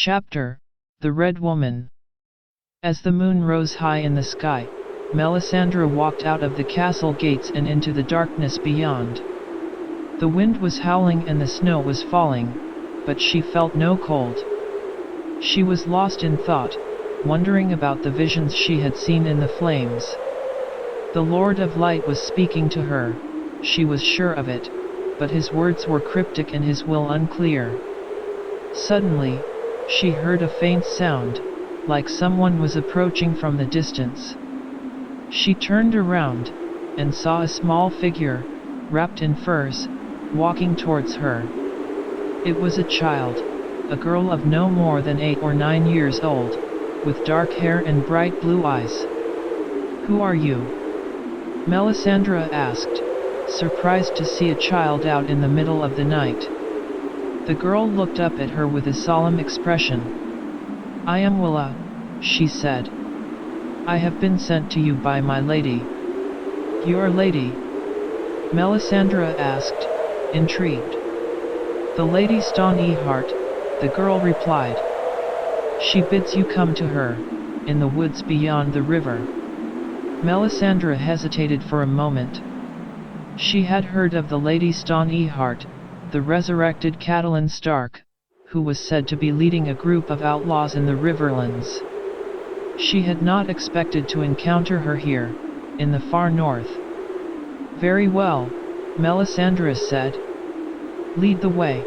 Chapter: The Red Woman. As the moon rose high in the sky, Melisandre walked out of the castle gates and into the darkness beyond. The wind was howling and the snow was falling, but she felt no cold. She was lost in thought, wondering about the visions she had seen in the flames. The Lord of Light was speaking to her, she was sure of it, but his words were cryptic and his will unclear. Suddenly, she heard a faint sound, like someone was approaching from the distance. She turned around, and saw a small figure, wrapped in furs, walking towards her. It was a child, a girl of no more than 8 or 9 years old, with dark hair and bright blue eyes. "Who are you?" Melisandre asked, surprised to see a child out in the middle of the night. The girl looked up at her with a solemn expression. "I am r'llor," she said. "I have been sent to you by my lady." "Your lady?" Melisandre asked, intrigued. "The Lady Stoneheart," the girl replied. "She bids you come to her, in the woods beyond the river." Melisandre hesitated for a moment. She had heard of the Lady Stoneheart, the resurrected Catelyn Stark, who was said to be leading a group of outlaws in the Riverlands. She had not expected to encounter her here, in the far north. "Very well," Melisandre said. "Lead the way."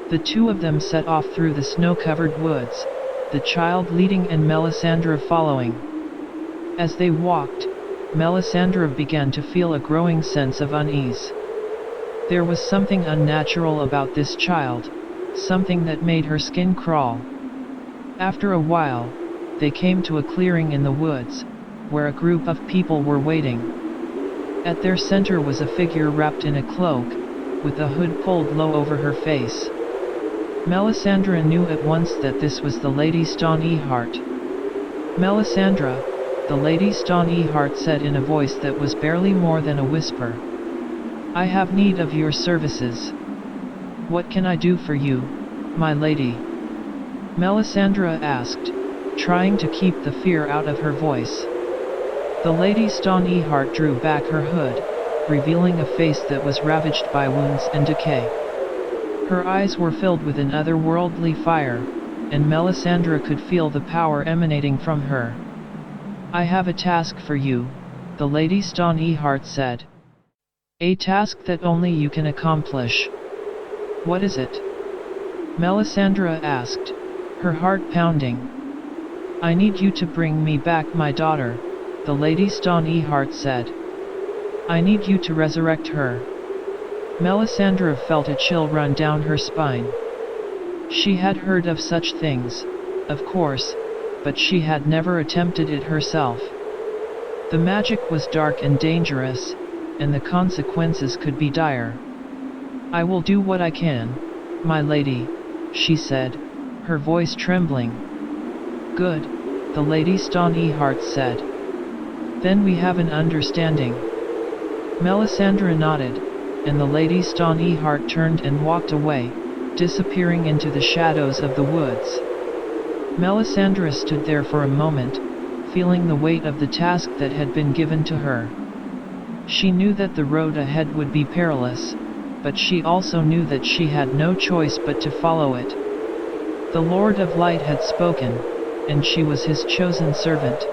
The two of them set off through the snow-covered woods, the child leading and Melisandre following. As they walked, Melisandre began to feel a growing sense of unease. There was something unnatural about this child, something that made her skin crawl. After a while, they came to a clearing in the woods, where a group of people were waiting. At their center was a figure wrapped in a cloak, with the hood pulled low over her face. Melisandre knew at once that this was the Lady Stoneheart. "Melisandre," the Lady Stoneheart said in a voice that was barely more than a whisper. "I have need of your services." "What can I do for you, my lady?" Melisandre asked, trying to keep the fear out of her voice. The Lady Stoneheart drew back her hood, revealing a face that was ravaged by wounds and decay. Her eyes were filled with an otherworldly fire, and Melisandre could feel the power emanating from her. "I have a task for you," the Lady Stoneheart said. "A task that only you can accomplish." "What is it?" Melisandre asked, her heart pounding. "I need you to bring me back my daughter," the Lady Stoneheart said. "I need you to resurrect her." Melisandre felt a chill run down her spine. She had heard of such things, of course, but she had never attempted it herself. The magic was dark and dangerous, and the consequences could be dire. "I will do what I can, my lady," she said, her voice trembling. "Good," the Lady Stoneheart said. "Then we have an understanding." Melisandre nodded, and the Lady Stoneheart turned and walked away, disappearing into the shadows of the woods. Melisandre stood there for a moment, feeling the weight of the task that had been given to her. She knew that the road ahead would be perilous, but she also knew that she had no choice but to follow it. The Lord of Light had spoken, and she was his chosen servant.